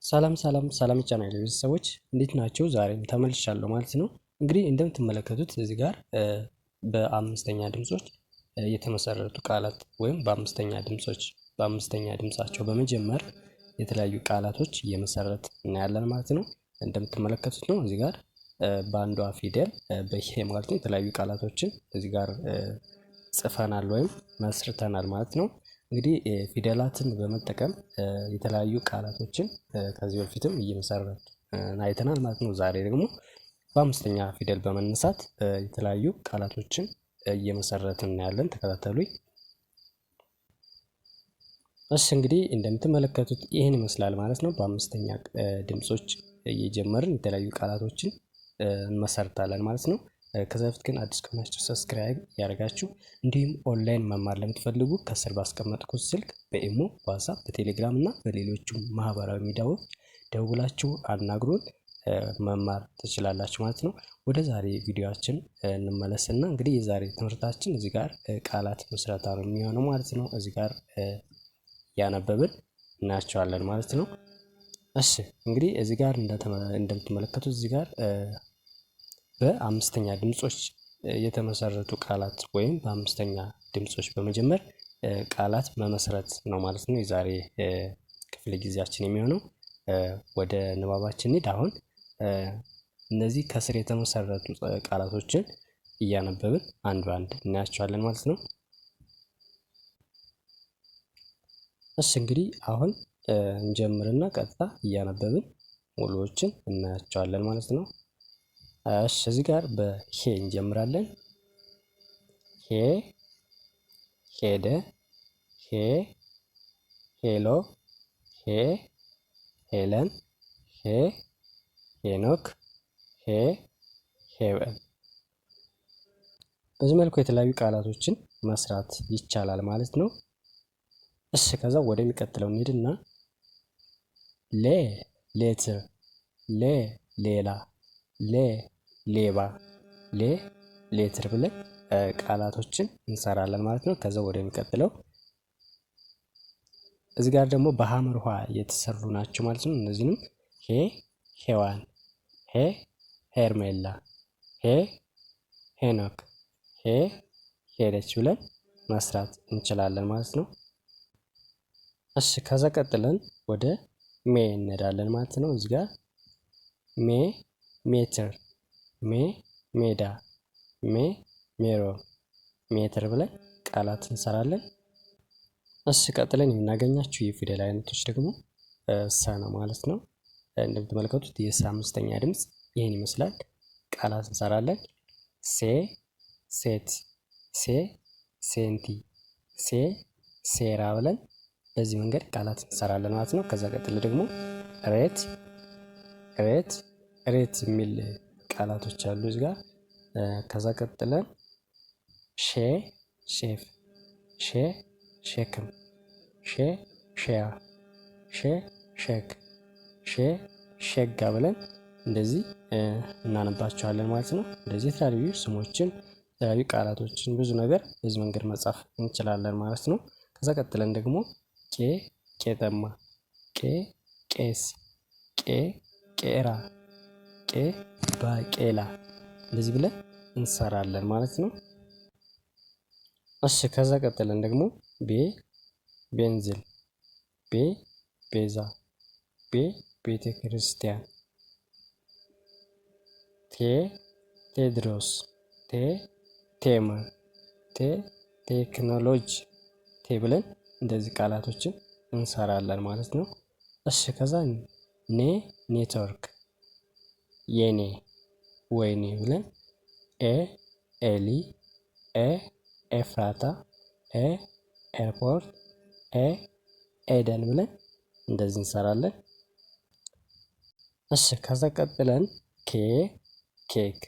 ሰላም የቻናሌ ቤተሰቦች እንዴት ናቸው? ዛሬም ተመልሻለሁ ማለት ነው። እንግዲህ እንደምትመለከቱት እዚህ ጋር በአምስተኛ ድምጾች የተመሰረቱ ቃላት ወይም በአምስተኛ ድምጻቸው በመጀመር የተለያዩ ቃላቶች እየመሰረት እናያለን ማለት ነው። እንደምትመለከቱት ነው እዚህ ጋር በአንዷ ፊደል በሄ ማለት ነው የተለያዩ ቃላቶችን እዚህ ጋር ጽፈናል ወይም መስርተናል ማለት ነው። እንግዲህ ፊደላትን በመጠቀም የተለያዩ ቃላቶችን ከዚህ በፊትም እየመሰረትን አይተናል ማለት ነው። ዛሬ ደግሞ በአምስተኛ ፊደል በመነሳት የተለያዩ ቃላቶችን እየመሰረትን እናያለን። ተከታተሉኝ። እሺ እንግዲህ እንደምትመለከቱት ይህን ይመስላል ማለት ነው። በአምስተኛ ድምጾች እየጀመርን የተለያዩ ቃላቶችን እንመሰርታለን ማለት ነው። ከዛ በፊት ግን አዲስ ከሆናችሁ ሰብስክራይብ ያደርጋችሁ እንዲሁም ኦንላይን መማር ለምትፈልጉ ከስር ባስቀመጥኩት ስልክ በኢሞ፣ በዋትስአፕ፣ በቴሌግራም እና በሌሎችም ማህበራዊ ሚዲያዎች ደውላችሁ አናግሩን መማር ትችላላችሁ ማለት ነው። ወደ ዛሬ ቪዲዮአችን እንመለስና እንግዲህ የዛሬ ትምህርታችን እዚህ ጋር ቃላት ምስረታ ነው የሚሆነው ማለት ነው። እዚህ ጋር ያነበብን እናያቸዋለን ማለት ነው። እሺ እንግዲህ እዚህ ጋር እንደምትመለከቱት እዚህ ጋር በአምስተኛ ድምጾች የተመሰረቱ ቃላት ወይም በአምስተኛ ድምጾች በመጀመር ቃላት መመስረት ነው ማለት ነው የዛሬ ክፍለ ጊዜያችን የሚሆነው። ወደ ንባባችን እንሂድ። አሁን እነዚህ ከስር የተመሰረቱ ቃላቶችን እያነበብን አንድ በአንድ እናያቸዋለን ማለት ነው። እሺ እንግዲህ አሁን እንጀምርና ቀጥታ እያነበብን ሙሉዎችን እናያቸዋለን ማለት ነው። እሺ እዚህ ጋር በሄ እንጀምራለን። ሄ፣ ሄደ፣ ሄ፣ ሄሎ፣ ሄ፣ ሄለን፣ ሄ፣ ሄኖክ፣ ሄ፣ ሄቨን። በዚህ መልኩ የተለያዩ ቃላቶችን መስራት ይቻላል ማለት ነው። እሺ ከዛ ወደሚቀጥለው እንሂድና ሌ፣ ሌትር፣ ሌ፣ ሌላ፣ ሌ፣ ሌባ፣ ሌ፣ ሌትር ብለን ቃላቶችን እንሰራለን ማለት ነው። ከዛ ወደሚቀጥለው እዚህ ጋር ደግሞ በሐመር ውሃ የተሰሩ ናቸው ማለት ነው። እነዚህንም ሄ፣ ሄዋን፣ ሄ፣ ሄርሜላ፣ ሄ፣ ሄኖክ፣ ሄ፣ ሄደች ብለን መስራት እንችላለን ማለት ነው። እሺ ከዛ ቀጥለን ወደ ሜ እንሄዳለን ማለት ነው። እዚህ ጋር ሜ፣ ሜትር፣ ሜ፣ ሜዳ፣ ሜ፣ ሜሮን፣ ሜትር ብለን ቃላት እንሰራለን። እሺ ቀጥለን የምናገኛቸው የፊደል አይነቶች ደግሞ ሰ ነው ማለት ነው። እንደምትመለከቱት የሰ አምስተኛ ድምፅ ይህን ይመስላል። ቃላት እንሰራለን። ሴ፣ ሴት፣ ሴ፣ ሴንቲ፣ ሴ፣ ሴራ ብለን በዚህ መንገድ ቃላት እንሰራለን ማለት ነው። ከዛ ቀጥሎ ደግሞ ሬት፣ ሬት፣ ሬት የሚል ቃላቶች አሉ እዚህ ጋር። ከዛ ቀጥለን ሼ፣ ሼፍ፣ ሼ፣ ሼክም፣ ሼ፣ ሼያ፣ ሼ፣ ሼክ፣ ሼ፣ ሼጋ ብለን እንደዚህ እናነባቸዋለን ማለት ነው። እንደዚህ የተለያዩ ስሞችን የተለያዩ ቃላቶችን ብዙ ነገር በዚህ መንገድ መጻፍ እንችላለን ማለት ነው። ከዛ ቀጥለን ደግሞ ቄ፣ ቄጠማ፣ ቄ፣ ቄስ፣ ቄ፣ ቄራ፣ ቄ፣ ባቄላ እንደዚህ ብለን እንሰራለን ማለት ነው። እሺ ከዛ ቀጥለን ደግሞ ቤ፣ ቤንዝል፣ ቤ፣ ቤዛ፣ ቤ፣ ቤተ ክርስቲያን፣ ቴ፣ ቴድሮስ፣ ቴ፣ ቴምር፣ ቴ፣ ቴክኖሎጂ፣ ቴ ብለን እንደዚህ ቃላቶችን እንሰራለን ማለት ነው። እሺ ከዛ ኔ፣ ኔትወርክ፣ የኔ፣ ወይኔ ብለን ኤ፣ ኤሊ፣ ኤ፣ ኤፍራታ፣ ኤ፣ ኤርፖርት፣ ኤ፣ ኤደን ብለን እንደዚህ እንሰራለን። እሺ ከዛ ቀጥለን ኬ፣ ኬክ፣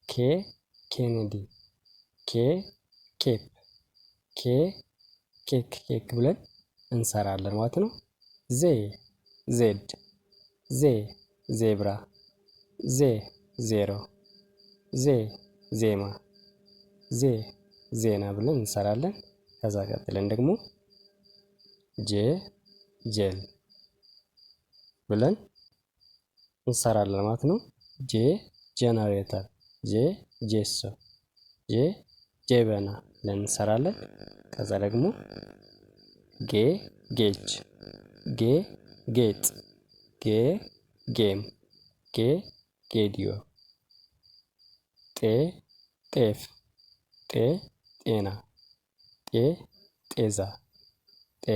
ኬ፣ ኬኔዲ፣ ኬ፣ ኬፕ፣ ኬ፣ ኬክ፣ ኬክ ብለን እንሰራለን ማለት ነው። ዜ፣ ዜድ፣ ዜ፣ ዜብራ፣ ዜ፣ ዜሮ፣ ዜ፣ ዜማ፣ ዜ፣ ዜና ብለን እንሰራለን። ከዛ ቀጥለን ደግሞ ጀ፣ ጀል፣ ብለን እንሰራለን ማለት ነው። ጄ ጄነሬተር፣ ጄ ጄሶ፣ ጄ ጄበና ብለን እንሰራለን። ከዛ ደግሞ ጌ ጌች፣ ጌ ጌጥ፣ ጌ ጌም፣ ጌ ጌዲዮ፣ ጤ ጤፍ፣ ጤ ጤና፣ ጤ ጤዛ፣ ጤ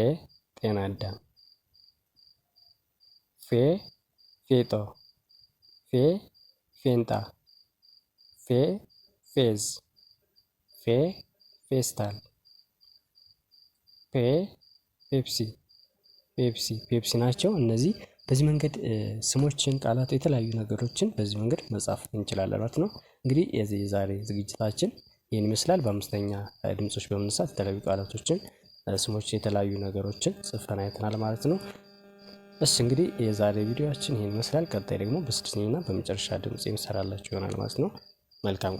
ጤና አዳም፣ ፌ ፌጦ፣ ፌ ፌንጣ፣ ፌ ፌዝ፣ ፌ ፌስታል፣ ፔ ፔፕሲ፣ ፔፕሲ ናቸው። እነዚህ በዚህ መንገድ ስሞችን፣ ቃላት፣ የተለያዩ ነገሮችን በዚህ መንገድ መጻፍ እንችላለን ማለት ነው። እንግዲህ የዚህ የዛሬ ዝግጅታችን ይህን ይመስላል። በአምስተኛ ድምጾች በመነሳት የተለያዩ ቃላቶችን፣ ስሞች፣ የተለያዩ ነገሮችን ጽፈን አይተናል ማለት ነው። እሺ እንግዲህ የዛሬ ቪዲዮአችን ይህን ይመስላል። ቀጣይ ደግሞ በስድስተኛና በመጨረሻ ድምጽ የሚሰራላችሁ ይሆናል ማለት ነው። መልካም